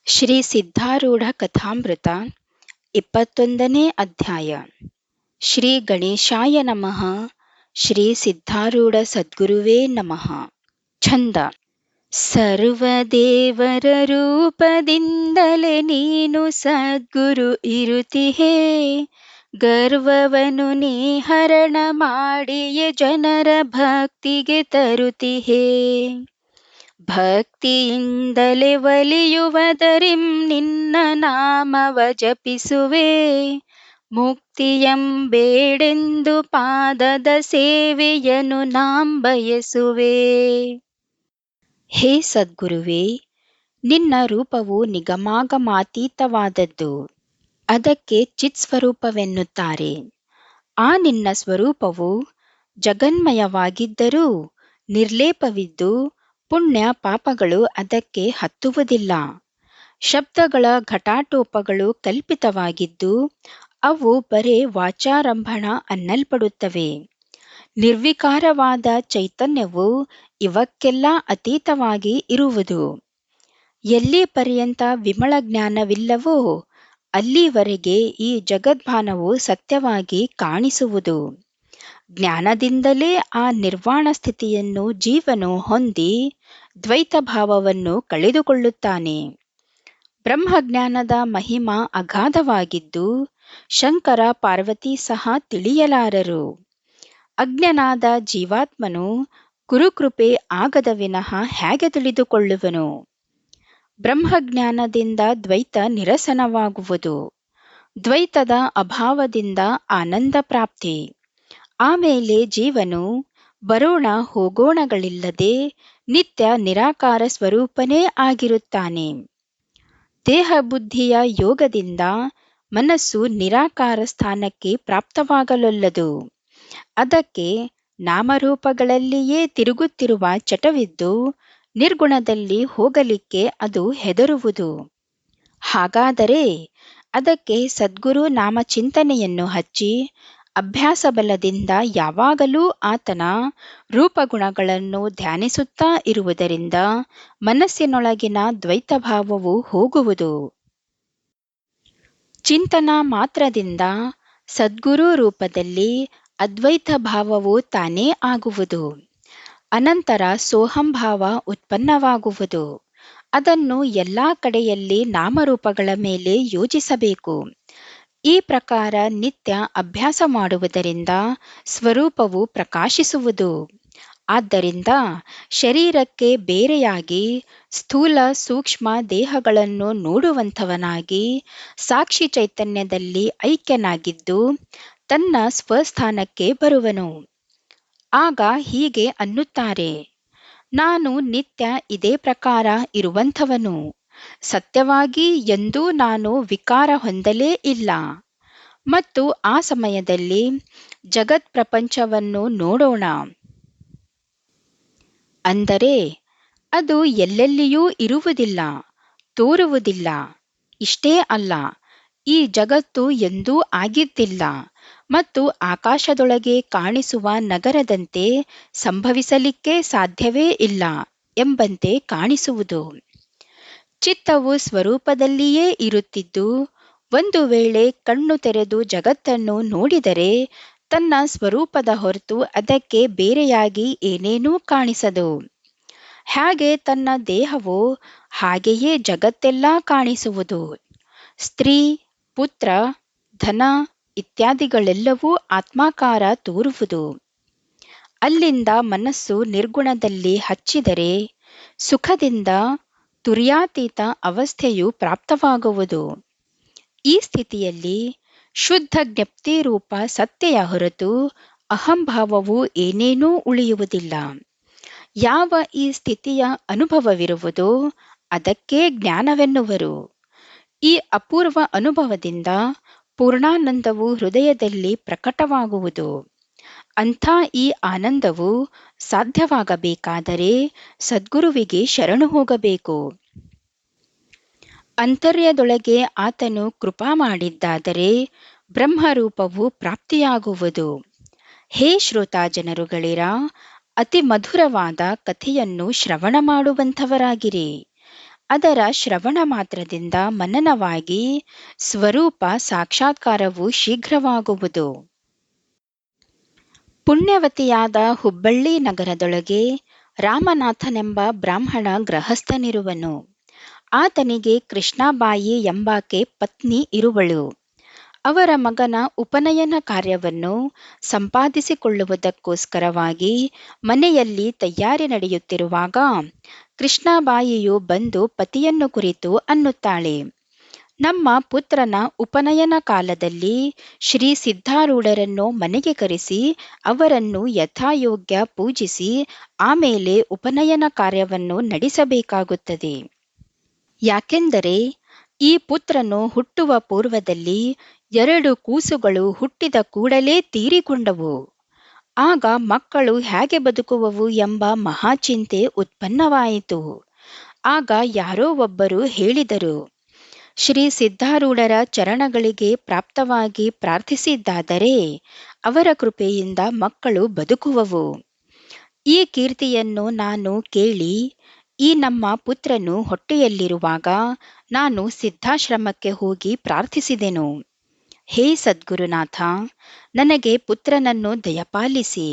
ಶ್ರೀ ಸಿದ್ಧಾರೂಢ ಕಥಾಮೃತ 21ನೇ ಅಧ್ಯಾಯ. ಶ್ರೀ ಗಣೇಶಾಯ ನಮಃ. ಶ್ರೀ ಸಿದ್ಧಾರೂಢ ಸದ್ಗುರುವೇ ನಮಃ. ಛಂದ. ಸರ್ವದೇವರ ರೂಪದಿಂದಲೇ ನೀನು ಸದ್ಗುರು ಇರುತ್ತಿಹೇ. ಗರ್ವವನ್ನು ನೀ ಹರಣ ಮಾಡಿಯೇ ಜನರ ಭಕ್ತಿಗೆ ತರುತ್ತಿಹೇ. ಭಕ್ತಿಯಿಂದಲೇ ಒಲಿಯುವದರಿಂ ನಿನ್ನ ನಾಮವ ಜಪಿಸುವೆ. ಮುಕ್ತಿಯಂಬೇಡೆಂದು ಪಾದದ ಸೇವೆಯನ್ನು ನಾಂ ಬಯಸುವೆ. ಹೇ ಸದ್ಗುರುವೇ, ನಿನ್ನ ರೂಪವು ನಿಗಮಾಗಮಾತೀತವಾದದ್ದು. ಅದಕ್ಕೆ ಚಿತ್ಸ್ವರೂಪವೆನ್ನುತ್ತಾರೆ. ಆ ನಿನ್ನ ಸ್ವರೂಪವು ಜಗನ್ಮಯವಾಗಿದ್ದರೂ ನಿರ್ಲೇಪವಿದ್ದು ಪುಣ್ಯ ಪಾಪಗಳು ಅದಕ್ಕೆ ಹತ್ತುವುದಿಲ್ಲ. ಶಬ್ದಗಳ ಘಟಾಟೋಪಗಳು ಕಲ್ಪಿತವಾಗಿದ್ದು ಅವು ಬರೇ ವಾಚಾರಂಭಣ ಅನ್ನಲ್ಪಡುತ್ತವೆ. ನಿರ್ವಿಕಾರವಾದ ಚೈತನ್ಯವು ಇವಕ್ಕೆಲ್ಲ ಅತೀತವಾಗಿ ಇರುವುದು. ಎಲ್ಲಿ ಪರ್ಯಂತ ವಿಮಲ ಜ್ಞಾನವಿಲ್ಲವೋ ಅಲ್ಲಿವರೆಗೆ ಈ ಜಗದ್ಭಾನವು ಸತ್ಯವಾಗಿ ಕಾಣಿಸುವುದು. ಜ್ಞಾನದಿಂದಲೇ ಆ ನಿರ್ವಾಣ ಸ್ಥಿತಿಯನ್ನು ಜೀವನು ಹೊಂದಿ ದ್ವೈತ ಭಾವವನ್ನು ಕಳೆದುಕೊಳ್ಳುತ್ತಾನೆ. ಬ್ರಹ್ಮಜ್ಞಾನದ ಮಹಿಮಾ ಅಗಾಧವಾಗಿದ್ದು ಶಂಕರ ಪಾರ್ವತಿ ಸಹ ತಿಳಿಯಲಾರರು. ಅಜ್ಞನಾದ ಜೀವಾತ್ಮನು ಗುರುಕೃಪೆ ಆಗದ ವಿನಃ ಹೇಗೆ ತಿಳಿದುಕೊಳ್ಳುವನು? ಬ್ರಹ್ಮಜ್ಞಾನದಿಂದ ದ್ವೈತ ನಿರಸನವಾಗುವುದು. ದ್ವೈತದ ಅಭಾವದಿಂದ ಆನಂದ ಪ್ರಾಪ್ತಿ. ಆಮೇಲೆ ಜೀವನು ಬರೋಣ ಹೋಗೋಣಗಳಿಲ್ಲದೆ ನಿತ್ಯ ನಿರಾಕಾರ ಸ್ವರೂಪನೇ ಆಗಿರುತ್ತಾನೆ. ದೇಹ ಬುದ್ಧಿಯ ಯೋಗದಿಂದ ಮನಸ್ಸು ನಿರಾಕಾರ ಸ್ಥಾನಕ್ಕೆ ಪ್ರಾಪ್ತವಾಗಲೊಲ್ಲದು. ಅದಕ್ಕೆ ನಾಮರೂಪಗಳಲ್ಲಿಯೇ ತಿರುಗುತ್ತಿರುವ ಚಟವಿದ್ದು ನಿರ್ಗುಣದಲ್ಲಿ ಹೋಗಲಿಕ್ಕೆ ಅದು ಹೆದರುವುದು. ಹಾಗಾದರೆ ಅದಕ್ಕೆ ಸದ್ಗುರು ನಾಮಚಿಂತನೆಯನ್ನು ಹಚ್ಚಿ ಅಭ್ಯಾಸ ಬಲದಿಂದ ಯಾವಾಗಲೂ ಆತನ ರೂಪಗುಣಗಳನ್ನು ಧ್ಯಾನಿಸುತ್ತಾ ಇರುವುದರಿಂದ ಮನಸ್ಸಿನೊಳಗಿನ ದ್ವೈತಭಾವವು ಹೋಗುವುದು. ಚಿಂತನಾ ಮಾತ್ರದಿಂದ ಸದ್ಗುರು ರೂಪದಲ್ಲಿ ಅದ್ವೈತ ಭಾವವು ತಾನೇ ಆಗುವುದು. ಅನಂತರ ಸೋಹಂಭಾವ ಉತ್ಪನ್ನವಾಗುವುದು. ಅದನ್ನು ಎಲ್ಲ ಕಡೆಯಲ್ಲಿ ನಾಮರೂಪಗಳ ಮೇಲೆ ಯೋಜಿಸಬೇಕು. ಈ ಪ್ರಕಾರ ನಿತ್ಯ ಅಭ್ಯಾಸ ಮಾಡುವುದರಿಂದ ಸ್ವರೂಪವು ಪ್ರಕಾಶಿಸುವುದು. ಆದ್ದರಿಂದ ಶರೀರಕ್ಕೆ ಬೇರೆಯಾಗಿ ಸ್ಥೂಲ ಸೂಕ್ಷ್ಮ ದೇಹಗಳನ್ನು ನೋಡುವಂಥವನಾಗಿ ಸಾಕ್ಷಿ ಚೈತನ್ಯದಲ್ಲಿ ಐಕ್ಯನಾಗಿದ್ದು ತನ್ನ ಸ್ವಸ್ಥಾನಕ್ಕೆ ಬರುವನು. ಆಗ ಹೀಗೆ ಅನ್ನುತ್ತಾರೆ, ನಾನು ನಿತ್ಯ ಇದೇ ಪ್ರಕಾರ ಇರುವಂಥವನು. ಸತ್ಯವಾಗಿ ಎಂದೂ ನಾನು ವಿಕಾರ ಹೊಂದಲೇ ಇಲ್ಲ. ಮತ್ತು ಆ ಸಮಯದಲ್ಲಿ ಜಗತ್ ಪ್ರಪಂಚವನ್ನು ನೋಡೋಣ. ಅಂದರೆ ಅದು ಎಲ್ಲೆಲ್ಲಿಯೂ ಇರುವುದಿಲ್ಲ, ತೋರುವುದಿಲ್ಲ. ಇಷ್ಟೇ ಅಲ್ಲ, ಈ ಜಗತ್ತು ಎಂದೂ ಆಗಿದ್ದಿಲ್ಲ ಮತ್ತು ಆಕಾಶದೊಳಗೆ ಕಾಣಿಸುವ ನಗರದಂತೆ ಸಂಭವಿಸಲಿಕ್ಕೆ ಸಾಧ್ಯವೇ ಇಲ್ಲ ಎಂಬಂತೆ ಕಾಣಿಸುವುದು. ಚಿತ್ತವು ಸ್ವರೂಪದಲ್ಲಿಯೇ ಇರುತ್ತಿದ್ದು ಒಂದು ವೇಳೆ ಕಣ್ಣು ತೆರೆದು ಜಗತ್ತನ್ನು ನೋಡಿದರೆ ತನ್ನ ಸ್ವರೂಪದ ಹೊರತು ಅದಕ್ಕೆ ಬೇರೆಯಾಗಿ ಏನೇನೂ ಕಾಣಿಸದು. ಹಾಗೆ ತನ್ನ ದೇಹವೋ ಹಾಗೆಯೇ ಜಗತ್ತೆಲ್ಲ ಕಾಣಿಸುವುದು. ಸ್ತ್ರೀ, ಪುತ್ರ, ಧನ ಇತ್ಯಾದಿಗಳೆಲ್ಲವೂ ಆತ್ಮಾಕಾರ ತೋರುವುದು. ಅಲ್ಲಿಂದ ಮನಸ್ಸು ನಿರ್ಗುಣದಲ್ಲಿ ಹಚ್ಚಿದರೆ ಸುಖದಿಂದ ತುರ್ಯಾತೀತ ಅವಸ್ಥೆಯು ಪ್ರಾಪ್ತವಾಗುವುದು. ಈ ಸ್ಥಿತಿಯಲ್ಲಿ ಶುದ್ಧ ಜ್ಞಪ್ತಿ ರೂಪ ಸತ್ತೆಯ ಹೊರತು ಅಹಂಭಾವವು ಏನೇನೂ ಉಳಿಯುವುದಿಲ್ಲ. ಯಾವ ಈ ಸ್ಥಿತಿಯ ಅನುಭವವಿರುವುದೋ ಅದಕ್ಕೆ ಜ್ಞಾನವೆನ್ನುವರು. ಈ ಅಪೂರ್ವ ಅನುಭವದಿಂದ ಪೂರ್ಣಾನಂದವು ಹೃದಯದಲ್ಲಿ ಪ್ರಕಟವಾಗುವುದು. ಅಂಥ ಈ ಆನಂದವು ಸಾಧ್ಯವಾಗಬೇಕಾದರೆ ಸದ್ಗುರುವಿಗೆ ಶರಣು ಹೋಗಬೇಕು. ಅಂತರ್ಯದೊಳಗೆ ಆತನು ಕೃಪಾ ಮಾಡಿದ್ದಾದರೆ ಬ್ರಹ್ಮರೂಪವು ಪ್ರಾಪ್ತಿಯಾಗುವುದು. ಹೇ ಶ್ರೋತಾಜನರುಗಳಿರ, ಅತಿ ಮಧುರವಾದ ಕಥೆಯನ್ನು ಶ್ರವಣ ಮಾಡುವಂಥವರಾಗಿರಿ. ಅದರ ಶ್ರವಣ ಮಾತ್ರದಿಂದ ಮನನವಾಗಿ ಸ್ವರೂಪ ಸಾಕ್ಷಾತ್ಕಾರವು ಶೀಘ್ರವಾಗುವುದು. ಪುಣ್ಯವತಿಯಾದ ಹುಬ್ಬಳ್ಳಿ ನಗರದೊಳಗೆ ರಾಮನಾಥನೆಂಬ ಬ್ರಾಹ್ಮಣ ಗೃಹಸ್ಥನಿರುವನು. ಆತನಿಗೆ ಕೃಷ್ಣಾಬಾಯಿ ಎಂಬಾಕೆ ಪತ್ನಿ ಇರುವಳು. ಅವರ ಮಗನ ಉಪನಯನ ಕಾರ್ಯವನ್ನು ಸಂಪಾದಿಸಿಕೊಳ್ಳುವುದಕ್ಕೋಸ್ಕರವಾಗಿ ಮನೆಯಲ್ಲಿ ತಯಾರಿ ನಡೆಯುತ್ತಿರುವಾಗ ಕೃಷ್ಣಾಬಾಯಿಯು ಬಂದು ಪತಿಯನ್ನು ಕುರಿತು ಅನ್ನುತ್ತಾಳೆ, ನಮ್ಮ ಪುತ್ರನ ಉಪನಯನ ಕಾಲದಲ್ಲಿ ಶ್ರೀ ಸಿದ್ಧಾರೂಢರನ್ನು ಮನೆಗೆ ಕರೆಸಿ ಅವರನ್ನು ಯಥಾಯೋಗ್ಯ ಪೂಜಿಸಿ ಆಮೇಲೆ ಉಪನಯನ ಕಾರ್ಯವನ್ನು ನಡೆಸಬೇಕಾಗುತ್ತದೆ. ಯಾಕೆಂದರೆ ಈ ಪುತ್ರನು ಹುಟ್ಟುವ ಪೂರ್ವದಲ್ಲಿ 2 ಕೂಸುಗಳು ಹುಟ್ಟಿದ ಕೂಡಲೇ ತೀರಿಕೊಂಡವು. ಆಗ ಮಕ್ಕಳು ಹೇಗೆ ಬದುಕುವವು ಎಂಬ ಮಹಾಚಿಂತೆ ಉತ್ಪನ್ನವಾಯಿತು. ಆಗ ಯಾರೋ ಒಬ್ಬರು ಹೇಳಿದರು, ಶ್ರೀ ಸಿದ್ಧಾರೂಢರ ಚರಣಗಳಿಗೆ ಪ್ರಾಪ್ತವಾಗಿ ಪ್ರಾರ್ಥಿಸಿದ್ದಾದರೆ ಅವರ ಕೃಪೆಯಿಂದ ಮಕ್ಕಳು ಬದುಕುವವು. ಈ ಕೀರ್ತಿಯನ್ನು ನಾನು ಕೇಳಿ ಈ ನಮ್ಮ ಪುತ್ರನು ಹೊಟ್ಟೆಯಲ್ಲಿರುವಾಗ ನಾನು ಸಿದ್ಧಾಶ್ರಮಕ್ಕೆ ಹೋಗಿ ಪ್ರಾರ್ಥಿಸಿದೆನು. ಹೇ ಸದ್ಗುರುನಾಥ, ನನಗೆ ಪುತ್ರನನ್ನು ದಯಪಾಲಿಸಿ.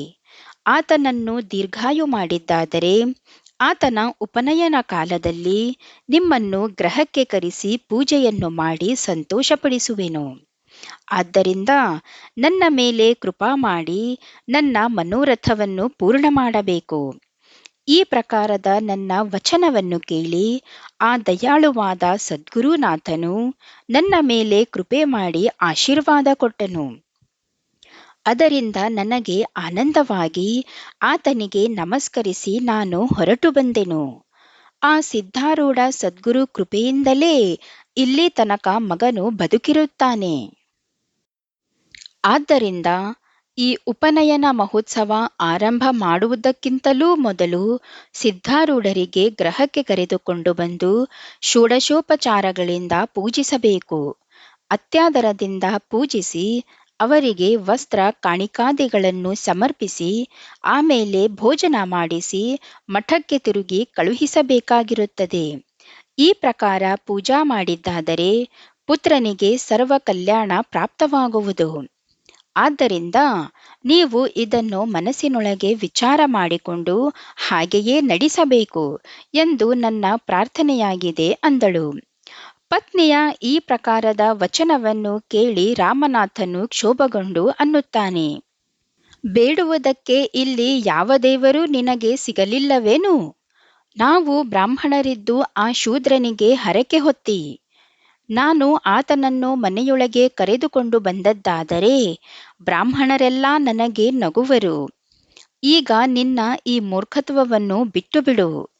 ಆತನನ್ನು ದೀರ್ಘಾಯು ಮಾಡಿದ್ದಾದರೆ ಆತನ ಉಪನಯನ ಕಾಲದಲ್ಲಿ ನಿಮ್ಮನ್ನು ಗ್ರಹಕ್ಕೆ ಕರೆಸಿ ಪೂಜೆಯನ್ನು ಮಾಡಿ ಸಂತೋಷಪಡಿಸುವೆನು. ಆದ್ದರಿಂದ ನನ್ನ ಮೇಲೆ ಕೃಪಾ ಮಾಡಿ ನನ್ನ ಮನೋರಥವನ್ನು ಪೂರ್ಣ ಮಾಡಬೇಕು. ಈ ಪ್ರಕಾರದ ನನ್ನ ವಚನವನ್ನು ಕೇಳಿ ಆ ದಯಾಳುವಾದ ಸದ್ಗುರುನಾಥನು ನನ್ನ ಮೇಲೆ ಕೃಪೆ ಮಾಡಿ ಆಶೀರ್ವಾದ ಕೊಟ್ಟನು. ಅದರಿಂದ ನನಗೆ ಆನಂದವಾಗಿ ಆತನಿಗೆ ನಮಸ್ಕರಿಸಿ ನಾನು ಹೊರಟು ಬಂದೆನು. ಆ ಸಿದ್ಧಾರೂಢ ಸದ್ಗುರು ಕೃಪೆಯಿಂದಲೇ ಇಲ್ಲಿ ತನಕ ಮಗನು ಬದುಕಿರುತ್ತಾನೆ. ಆದ್ದರಿಂದ ಈ ಉಪನಯನ ಮಹೋತ್ಸವ ಆರಂಭ ಮಾಡುವುದಕ್ಕಿಂತಲೂ ಮೊದಲು ಸಿದ್ಧಾರೂಢರಿಗೆ ಗ್ರಹಕ್ಕೆ ಕರೆದುಕೊಂಡು ಬಂದು ಷೋಡಶೋಪಚಾರಗಳಿಂದ ಪೂಜಿಸಬೇಕು. ಅತ್ಯಾದರದಿಂದ ಪೂಜಿಸಿ ಅವರಿಗೆ ವಸ್ತ್ರ ಕಾಣಿಕಾದಿಗಳನ್ನು ಸಮರ್ಪಿಸಿ ಆಮೇಲೆ ಭೋಜನ ಮಾಡಿಸಿ ಮಠಕ್ಕೆ ತಿರುಗಿ ಕಳುಹಿಸಬೇಕಾಗಿರುತ್ತದೆ. ಈ ಪ್ರಕಾರ ಪೂಜಾ ಮಾಡಿದ್ದಾದರೆ ಪುತ್ರನಿಗೆ ಸರ್ವ ಕಲ್ಯಾಣ ಪ್ರಾಪ್ತವಾಗುವುದು. ಆದ್ದರಿಂದ ನೀವು ಇದನ್ನು ಮನಸ್ಸಿನೊಳಗೆ ವಿಚಾರ ಮಾಡಿಕೊಂಡು ಹಾಗೆಯೇ ನಡೆಸಬೇಕು ಎಂದು ನನ್ನ ಪ್ರಾರ್ಥನೆಯಾಗಿದೆ ಅಂದಳು. ಪತ್ನಿಯ ಈ ಪ್ರಕಾರದ ವಚನವನ್ನು ಕೇಳಿ ರಾಮನಾಥನು ಕ್ಷೋಭಗೊಂಡು ಅನ್ನುತ್ತಾನೆ, ಬೇಡುವುದಕ್ಕೆ ಇಲ್ಲಿ ಯಾವ ದೇವರು ನಿನಗೆ ಸಿಗಲಿಲ್ಲವೇನು? ನಾವು ಬ್ರಾಹ್ಮಣರಿದ್ದು ಆ ಶೂದ್ರನಿಗೆ ಹರಕೆ ಹೊತ್ತಿ ನಾನು ಆತನನ್ನು ಮನೆಯೊಳಗೆ ಕರೆದುಕೊಂಡು ಬಂದದ್ದಾದರೆ ಬ್ರಾಹ್ಮಣರೆಲ್ಲ ನನಗೆ ನಗುವರು. ಈಗ ನಿನ್ನ ಈ ಮೂರ್ಖತ್ವವನ್ನು ಬಿಟ್ಟು ಬಿಡು.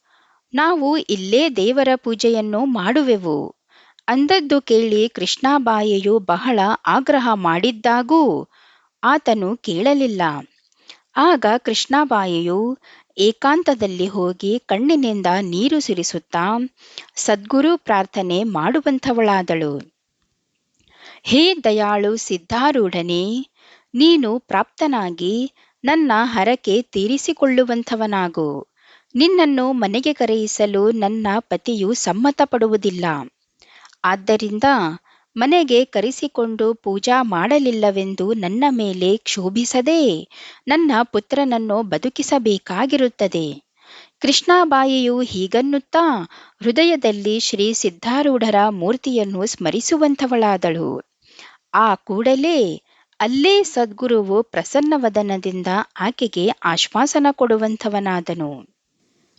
ನಾವು ಇಲ್ಲೇ ದೇವರ ಪೂಜೆಯನ್ನು ಮಾಡುವೆವು ಅಂದದ್ದು ಕೇಳಿ ಕೃಷ್ಣಾಬಾಯಿಯು ಬಹಳ ಆಗ್ರಹ ಮಾಡಿದ್ದಾಗೂ ಆತನು ಕೇಳಲಿಲ್ಲ. ಆಗ ಕೃಷ್ಣಾಬಾಯಿಯು ಏಕಾಂತದಲ್ಲಿ ಹೋಗಿ ಕಣ್ಣಿನಿಂದ ನೀರು ಸುರಿಸುತ್ತಾ ಸದ್ಗುರು ಪ್ರಾರ್ಥನೆ ಮಾಡುವಂಥವಳಾದಳು. ಹೇ ದಯಾಳು ಸಿದ್ಧಾರೂಢನೇ, ನೀನು ಪ್ರಾಪ್ತನಾಗಿ ನನ್ನ ಹರಕೆ ತೀರಿಸಿಕೊಳ್ಳುವಂಥವನಾಗು. ನಿನ್ನನ್ನು ಮನೆಗೆ ಕರೆಯಿಸಲು ನನ್ನ ಪತಿಯು ಸಮ್ಮತಪಡುವುದಿಲ್ಲ. ಆದ್ದರಿಂದ ಮನೆಗೆ ಕರೆಸಿಕೊಂಡು ಪೂಜಾ ಮಾಡಲಿಲ್ಲವೆಂದು ನನ್ನ ಮೇಲೆ ಕ್ಷೋಭಿಸದೆ ನನ್ನ ಪುತ್ರನನ್ನು ಬದುಕಿಸಬೇಕಾಗಿರುತ್ತದೆ. ಕೃಷ್ಣಾಬಾಯಿಯು ಹೀಗನ್ನುತ್ತಾ ಹೃದಯದಲ್ಲಿ ಶ್ರೀ ಸಿದ್ಧಾರೂಢರ ಮೂರ್ತಿಯನ್ನು ಸ್ಮರಿಸುವಂಥವಳಾದಳು. ಆ ಕೂಡಲೇ ಅಲ್ಲೇ ಸದ್ಗುರುವು ಪ್ರಸನ್ನವದನದಿಂದ ಆಕೆಗೆ ಆಶ್ವಾಸನ ಕೊಡುವಂಥವನಾದನು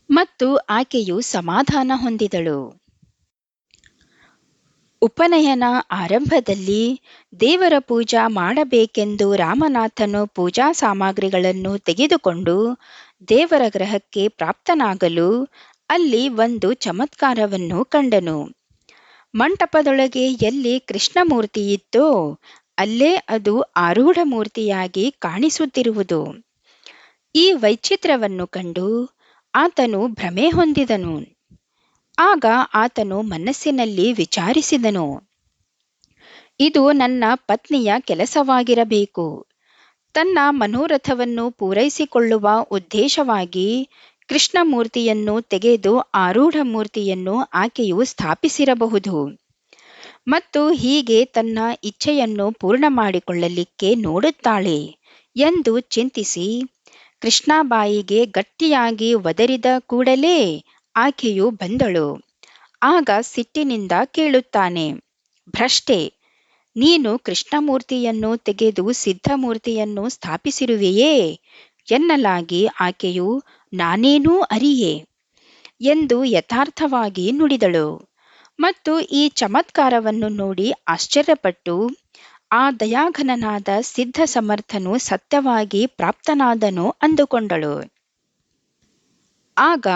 ಮತ್ತು ಆಕೆಯು ಸಮಾಧಾನ ಹೊಂದಿದಳು. ಉಪನಯನ ಆರಂಭದಲ್ಲಿ ದೇವರ ಪೂಜಾ ಮಾಡಬೇಕೆಂದು ರಾಮನಾಥನು ಪೂಜಾ ಸಾಮಗ್ರಿಗಳನ್ನು ತೆಗೆದುಕೊಂಡು ದೇವರ ಗೃಹಕ್ಕೆ ಪ್ರಾಪ್ತನಾಗಲು ಅಲ್ಲಿ ಒಂದು ಚಮತ್ಕಾರವನ್ನು ಕಂಡನು. ಮಂಟಪದೊಳಗೆ ಎಲ್ಲಿ ಕೃಷ್ಣಮೂರ್ತಿಯಿತ್ತೋ ಅಲ್ಲೇ ಅದು ಆರೂಢ ಮೂರ್ತಿಯಾಗಿ ಕಾಣಿಸುತ್ತಿರುವುದು. ಈ ವೈಚಿತ್ರ್ಯವನ್ನು ಕಂಡು ಆತನು ಭ್ರಮೆ ಹೊಂದಿದನು. ಆಗ ಆತನು ಮನಸ್ಸಿನಲ್ಲಿ ವಿಚಾರಿಸಿದನು, ಇದು ನನ್ನ ಪತ್ನಿಯ ಕೆಲಸವಾಗಿರಬೇಕು. ತನ್ನ ಮನೋರಥವನ್ನು ಪೂರೈಸಿಕೊಳ್ಳುವ ಉದ್ದೇಶವಾಗಿ ಕೃಷ್ಣಮೂರ್ತಿಯನ್ನು ತೆಗೆದು ಆರೂಢ ಮೂರ್ತಿಯನ್ನು ಆಕೆಯು ಸ್ಥಾಪಿಸಿರಬಹುದು ಮತ್ತು ಹೀಗೆ ತನ್ನ ಇಚ್ಛೆಯನ್ನು ಪೂರ್ಣ ಮಾಡಿಕೊಳ್ಳಲಿಕ್ಕೆ ನೋಡುತ್ತಾಳೆ ಎಂದು ಚಿಂತಿಸಿ ಕೃಷ್ಣಾಬಾಯಿಗೆ ಗಟ್ಟಿಯಾಗಿ ಒದರಿದ ಕೂಡಲೇ ಆಕೆಯು ಬಂದಳು. ಆಗ ಸಿಟ್ಟಿನಿಂದ ಕೇಳುತ್ತಾನೆ, ಭ್ರಷ್ಟೆ, ನೀನು ಕೃಷ್ಣಮೂರ್ತಿಯನ್ನು ತೆಗೆದು ಸಿದ್ಧಮೂರ್ತಿಯನ್ನು ಸ್ಥಾಪಿಸಿರುವೆಯೇ ಎನ್ನಲಾಗಿ ಆಕೆಯು ನಾನೇನೂ ಅರಿಯೆ ಎಂದು ಯಥಾರ್ಥವಾಗಿ ನುಡಿದಳು ಮತ್ತು ಈ ಚಮತ್ಕಾರವನ್ನು ನೋಡಿ ಆಶ್ಚರ್ಯಪಟ್ಟು ಆ ದಯಾಘನನಾದ ಸಿದ್ಧ ಸಮರ್ಥನು ಸತ್ಯವಾಗಿ ಪ್ರಾಪ್ತನಾದನು ಅಂದುಕೊಂಡಳು. ಆಗ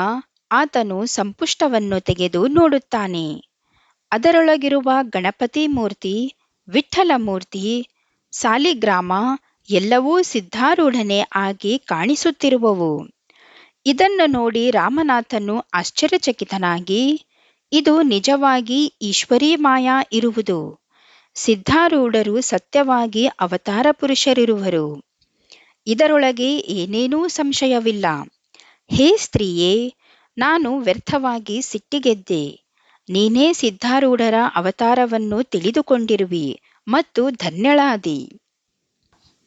ಆತನು ಸಂಪುಷ್ಟವನ್ನು ತೆಗೆದು ನೋಡುತ್ತಾನೆ. ಅದರೊಳಗಿರುವ ಗಣಪತಿ ಮೂರ್ತಿ, ವಿಠ್ಠಲ ಮೂರ್ತಿ, ಸಾಲಿಗ್ರಾಮ ಎಲ್ಲವೂ ಸಿದ್ಧಾರೂಢನೇ ಆಗಿ ಕಾಣಿಸುತ್ತಿರುವವು. ಇದನ್ನು ನೋಡಿ ರಾಮನಾಥನು ಆಶ್ಚರ್ಯಚಕಿತನಾಗಿ, ಇದು ನಿಜವಾಗಿ ಈಶ್ವರೀ ಮಾಯಾ ಇರುವುದು. ಸಿದ್ಧಾರೂಢರು ಸತ್ಯವಾಗಿ ಅವತಾರ ಪುರುಷರಿರುವರು. ಇದರೊಳಗೆ ಏನೇನೂ ಸಂಶಯವಿಲ್ಲ. ಹೇ ಸ್ತ್ರೀಯೇ, ನಾನು ವ್ಯರ್ಥವಾಗಿ ಸಿಟ್ಟಿಗೆದ್ದೆ. ನೀನೇ ಸಿದ್ಧಾರೂಢರ ಅವತಾರವನ್ನು ತಿಳಿದುಕೊಂಡಿರುವಿ ಮತ್ತು ಧನ್ಯಳಾದಿ.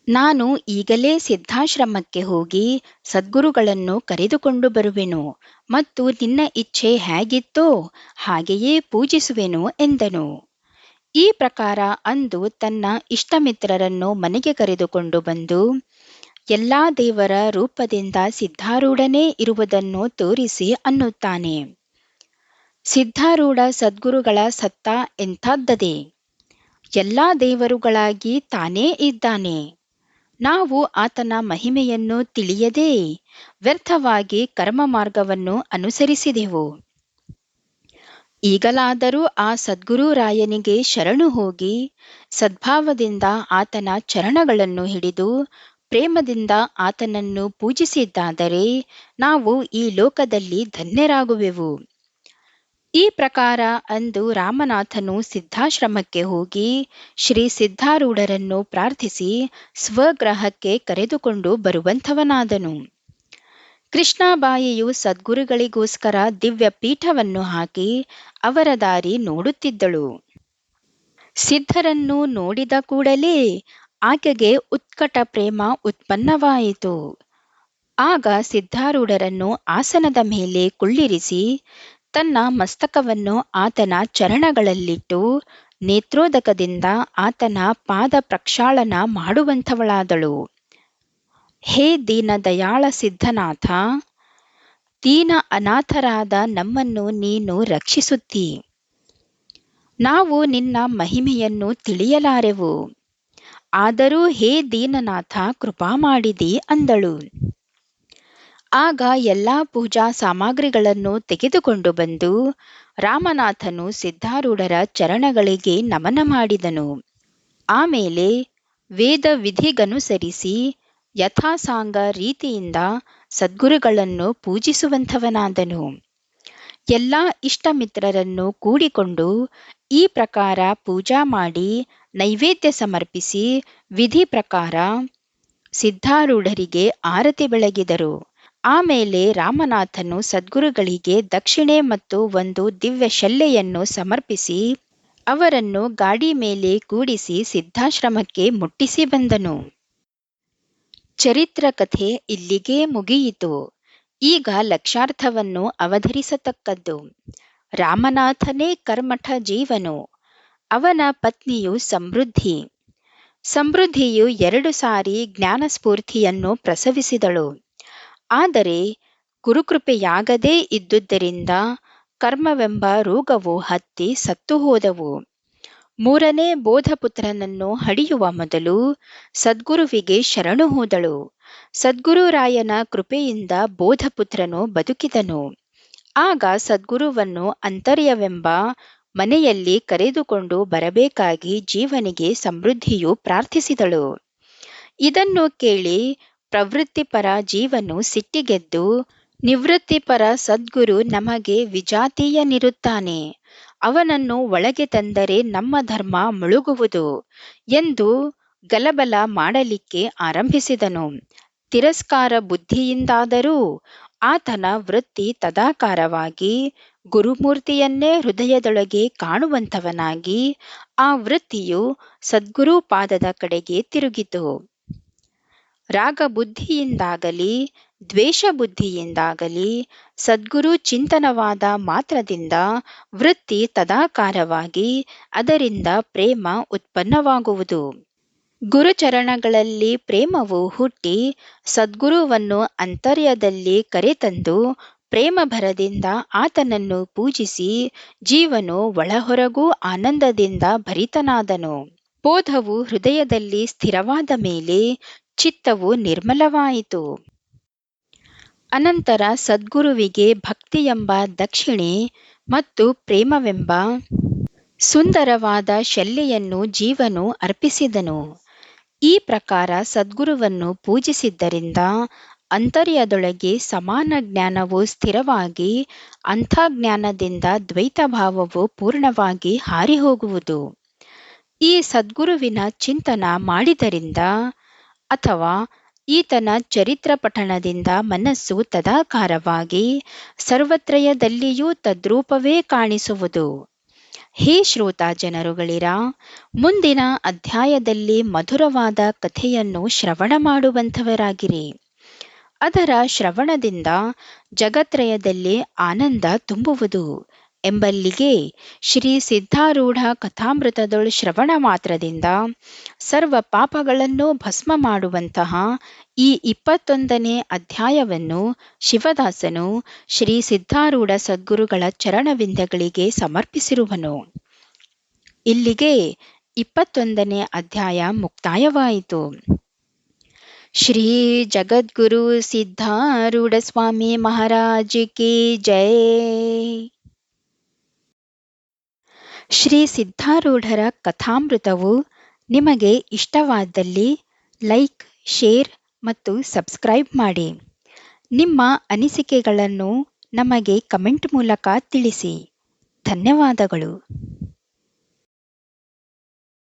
ನಾನು ಈಗಲೇ ಸಿದ್ಧಾಶ್ರಮಕ್ಕೆ ಹೋಗಿ ಸದ್ಗುರುಗಳನ್ನು ಕರೆದುಕೊಂಡು ಬರುವೆನು ಮತ್ತು ನಿನ್ನ ಇಚ್ಛೆ ಹೇಗಿತ್ತೋ ಹಾಗೆಯೇ ಪೂಜಿಸುವೆನು ಎಂದನು. ಈ ಪ್ರಕಾರ ಅಂದು ತನ್ನ ಇಷ್ಟಮಿತ್ರರನ್ನು ಮನೆಗೆ ಕರೆದುಕೊಂಡು ಬಂದು ಎಲ್ಲಾ ದೇವರ ರೂಪದಿಂದ ಸಿದ್ಧಾರೂಢನೇ ಇರುವುದನ್ನು ತೋರಿಸಿ ಅನ್ನುತ್ತಾನೆ, ಸಿದ್ಧಾರೂಢ ಸದ್ಗುರುಗಳ ಸತ್ತ ಎಂಥದ್ದದೆ, ಎಲ್ಲಾ ದೇವರುಗಳಾಗಿ ತಾನೇ ಇದ್ದಾನೆ. ನಾವು ಆತನ ಮಹಿಮೆಯನ್ನು ತಿಳಿಯದೇ ವ್ಯರ್ಥವಾಗಿ ಕರ್ಮ ಮಾರ್ಗವನ್ನು ಅನುಸರಿಸಿದೆವು. ಈಗಲಾದರೂ ಆ ಸದ್ಗುರುರಾಯನಿಗೆ ಶರಣು ಹೋಗಿ ಸದ್ಭಾವದಿಂದ ಆತನ ಚರಣಗಳನ್ನು ಹಿಡಿದು ಪ್ರೇಮದಿಂದ ಆತನನ್ನು ಪೂಜಿಸಿದ್ದಾದರೆ ನಾವು ಈ ಲೋಕದಲ್ಲಿ ಧನ್ಯರಾಗುವೆವು. ಈ ಪ್ರಕಾರ ಅಂದು ರಾಮನಾಥನು ಸಿದ್ಧಾಶ್ರಮಕ್ಕೆ ಹೋಗಿ ಶ್ರೀ ಸಿದ್ಧಾರೂಢರನ್ನು ಪ್ರಾರ್ಥಿಸಿ ಸ್ವಗ್ರಹಕ್ಕೆ ಕರೆದುಕೊಂಡು ಬರುವಂಥವನಾದನು. ಕೃಷ್ಣಾಬಾಯಿಯು ಸದ್ಗುರುಗಳಿಗೋಸ್ಕರ ದಿವ್ಯ ಪೀಠವನ್ನು ಹಾಕಿ ಅವರ ದಾರಿ ನೋಡುತ್ತಿದ್ದಳು. ಸಿದ್ಧರನ್ನು ನೋಡಿದ ಕೂಡಲೇ ಆಕೆಗೆ ಉತ್ಕಟ ಪ್ರೇಮ ಉತ್ಪನ್ನವಾಯಿತು. ಆಗ ಸಿದ್ಧಾರೂಢರನ್ನು ಆಸನದ ಮೇಲೆ ಕುಳ್ಳಿರಿಸಿ ತನ್ನ ಮಸ್ತಕವನ್ನು ಆತನ ಚರಣಗಳಲ್ಲಿಟ್ಟು ನೇತ್ರೋದಕದಿಂದ ಆತನ ಪಾದ ಪ್ರಕ್ಷಾಳನ ಮಾಡುವಂಥವಳಾದಳು. ಹೇ ದೀನ ದಯಾಳ ಸಿದ್ಧನಾಥ, ದೀನ ಅನಾಥರಾದ ನಮ್ಮನ್ನು ನೀನು ರಕ್ಷಿಸುತ್ತೀ. ನಾವು ನಿನ್ನ ಮಹಿಮೆಯನ್ನು ತಿಳಿಯಲಾರೆವು. ಆದರೂ ಹೇ ದೀನನಾಥ ಕೃಪಾ ಮಾಡಿದಿ ಅಂದಳು. ಆಗ ಎಲ್ಲಾ ಪೂಜಾ ಸಾಮಗ್ರಿಗಳನ್ನು ತೆಗೆದುಕೊಂಡು ಬಂದು ರಾಮನಾಥನು ಸಿದ್ಧಾರೂಢರ ಚರಣಗಳಿಗೆ ನಮನ ಮಾಡಿದನು. ಆಮೇಲೆ ವೇದ ವಿಧಿಗನುಸರಿಸಿ ಯಥಾಸಾಂಗ ರೀತಿಯಿಂದ ಸದ್ಗುರುಗಳನ್ನು ಪೂಜಿಸುವಂಥವನಾದನು. ಎಲ್ಲ ಇಷ್ಟಮಿತ್ರರನ್ನು ಕೂಡಿಕೊಂಡು ಈ ಪ್ರಕಾರ ಪೂಜಾ ಮಾಡಿ ನೈವೇದ್ಯ ಸಮರ್ಪಿಸಿ ವಿಧಿ ಪ್ರಕಾರ ಸಿದ್ಧಾರೂಢರಿಗೆ ಆರತಿ ಬೆಳಗಿದರು. ಆಮೇಲೆ ರಾಮನಾಥನು ಸದ್ಗುರುಗಳಿಗೆ ದಕ್ಷಿಣೆ ಮತ್ತು ಒಂದು ದಿವ್ಯ ಶಲ್ಯೆಯನ್ನು ಸಮರ್ಪಿಸಿ ಅವರನ್ನು ಗಾಡಿ ಮೇಲೆ ಕೂಡಿಸಿ ಸಿದ್ಧಾಶ್ರಮಕ್ಕೆ ಮುಟ್ಟಿಸಿ ಬಂದನು. ಚರಿತ್ರ ಕಥೆ ಇಲ್ಲಿಗೇ ಮುಗಿಯಿತು. ಈಗ ಲಕ್ಷ್ಯಾರ್ಥವನ್ನು ಅವಧರಿಸತಕ್ಕದ್ದು. ರಾಮನಾಥನೇ ಕರ್ಮಠ ಜೀವನು. ಅವನ ಪತ್ನಿಯು ಸಮೃದ್ಧಿ. ಸಮೃದ್ಧಿಯು 2 ಸಾರಿ ಜ್ಞಾನಸ್ಫೂರ್ತಿಯನ್ನು ಪ್ರಸವಿಸಿದಳು. ಆದರೆ ಗುರುಕೃಪೆಯಾಗದೇ ಇದ್ದುದರಿಂದ ಕರ್ಮವೆಂಬ ರೋಗವು ಹತ್ತಿ ಸತ್ತು ಹೋದವು. 3ನೇ ಬೋಧಪುತ್ರನನ್ನು ಹಡಿಯುವ ಮೊದಲು ಸದ್ಗುರುವಿಗೆ ಶರಣು ಹೋದಳು. ಸದ್ಗುರುರಾಯನ ಕೃಪೆಯಿಂದ ಬೋಧಪುತ್ರನು ಬದುಕಿದನು. ಆಗ ಸದ್ಗುರುವನ್ನು ಅಂತರ್ಯವೆಂಬ ಮನೆಯಲ್ಲಿ ಕರೆದುಕೊಂಡು ಬರಬೇಕಾಗಿ ಜೀವನಿಗೆ ಸಮೃದ್ಧಿಯು ಪ್ರಾರ್ಥಿಸಿದಳು. ಇದನ್ನು ಕೇಳಿ ಪ್ರವೃತ್ತಿಪರ ಜೀವನು ಸಿಟ್ಟಿಗೆದ್ದು, ನಿವೃತ್ತಿಪರ ಸದ್ಗುರು ನಮಗೆ ವಿಜಾತೀಯನಿರುತ್ತಾನೆ, ಅವನನ್ನು ಒಳಗೆ ತಂದರೆ ನಮ್ಮ ಧರ್ಮ ಮುಳುಗುವುದು ಎಂದು ಗಲಬಲ ಮಾಡಲಿಕ್ಕೆ ಆರಂಭಿಸಿದನು. ತಿರಸ್ಕಾರ ಬುದ್ಧಿಯಿಂದಾದರೂ ಆತನ ವೃತ್ತಿ ತದಾಕಾರವಾಗಿ ಗುರುಮೂರ್ತಿಯನ್ನೇ ಹೃದಯದೊಳಗೆ ಕಾಣುವಂಥವನಾಗಿ ಆ ವೃತ್ತಿಯು ಸದ್ಗುರು ಪಾದದ ಕಡೆಗೆ ತಿರುಗಿತು. ರಾಗಬುದ್ಧಿಯಿಂದಾಗಲಿ ದ್ವೇಷ ಬುದ್ಧಿಯಿಂದಾಗಲಿ ಸದ್ಗುರು ಚಿಂತನವಾದ ಮಾತ್ರದಿಂದ ವೃತ್ತಿ ತದಾಕಾರವಾಗಿ ಅದರಿಂದ ಪ್ರೇಮ ಉತ್ಪನ್ನವಾಗುವುದು. ಗುರುಚರಣಗಳಲ್ಲಿ ಪ್ರೇಮವು ಹುಟ್ಟಿ ಸದ್ಗುರುವನ್ನು ಅಂತರ್ಯದಲ್ಲಿ ಕರೆತಂದು ಪ್ರೇಮ ಭರದಿಂದ ಆತನನ್ನು ಪೂಜಿಸಿ ಜೀವನು ಒಳಹೊರಗೂ ಆನಂದದಿಂದ ಭರಿತನಾದನು. ಬೋಧವು ಹೃದಯದಲ್ಲಿ ಸ್ಥಿರವಾದ ಮೇಲೆ ಚಿತ್ತವು ನಿರ್ಮಲವಾಯಿತು. ಅನಂತರ ಸದ್ಗುರುವಿಗೆ ಭಕ್ತಿಯೆಂಬ ದಕ್ಷಿಣೆ ಮತ್ತು ಪ್ರೇಮವೆಂಬ ಸುಂದರವಾದ ಶಲ್ಯೆಯನ್ನು ಜೀವನು ಅರ್ಪಿಸಿದನು. ಈ ಪ್ರಕಾರ ಸದ್ಗುರುವನ್ನು ಪೂಜಿಸಿದ್ದರಿಂದ ಅಂತರ್ಯದೊಳಗೆ ಸಮಾನ ಜ್ಞಾನವು ಸ್ಥಿರವಾಗಿ ಅಂಥಜ್ಞಾನದಿಂದ ದ್ವೈತಭಾವವು ಪೂರ್ಣವಾಗಿ ಹಾರಿಹೋಗುವುದು. ಈ ಸದ್ಗುರುವಿನ ಚಿಂತನ ಮಾಡಿದರಿಂದ ಅಥವಾ ಈತನ ಚರಿತ್ರ ಪಠಣದಿಂದ ಮನಸ್ಸು ತದಾಕಾರವಾಗಿ ಸರ್ವತ್ರಯದಲ್ಲಿಯೂ ತದ್ರೂಪವೇ ಕಾಣಿಸುವುದು. ಹೇ ಶ್ರೋತಾ ಜನರುಗಳಿರ, ಮುಂದಿನ ಅಧ್ಯಾಯದಲ್ಲಿ ಮಧುರವಾದ ಕಥೆಯನ್ನು ಶ್ರವಣ ಮಾಡುವಂಥವರಾಗಿರಿ. ಅದರ ಶ್ರವಣದಿಂದ ಜಗತ್ರಯದಲ್ಲಿ ಆನಂದ ತುಂಬುವುದು ಎಂಬಲ್ಲಿಗೆ ಶ್ರೀ ಸಿದ್ಧಾರೂಢ ಕಥಾಮೃತದೊಳ್ ಶ್ರವಣ ಮಾತ್ರದಿಂದ ಸರ್ವ ಪಾಪಗಳನ್ನು ಭಸ್ಮ ಮಾಡುವಂತಹ ಈ 21ನೇ ಅಧ್ಯಾಯವನ್ನು ಶಿವದಾಸನು ಶ್ರೀ ಸಿದ್ಧಾರೂಢ ಸದ್ಗುರುಗಳ ಚರಣವಿಂದಗಳಿಗೆ ಸಮರ್ಪಿಸಿರುವನು. ಇಲ್ಲಿಗೆ 21ನೇ ಅಧ್ಯಾಯ ಮುಕ್ತಾಯವಾಯಿತು. ಶ್ರೀ ಜಗದ್ಗುರು ಸಿದ್ಧಾರೂಢ ಸ್ವಾಮಿ ಮಹಾರಾಜ್ ಕಿ ಜೈ. ಶ್ರೀ ಸಿದ್ಧಾರೂಢರ ಕಥಾಮೃತವು ನಿಮಗೆ ಇಷ್ಟವಾದಲ್ಲಿ ಲೈಕ್, ಶೇರ್ ಮತ್ತು ಸಬ್ಸ್ಕ್ರೈಬ್ ಮಾಡಿ. ನಿಮ್ಮ ಅನಿಸಿಕೆಗಳನ್ನು ನಮಗೆ ಕಮೆಂಟ್ ಮೂಲಕ ತಿಳಿಸಿ. ಧನ್ಯವಾದಗಳು.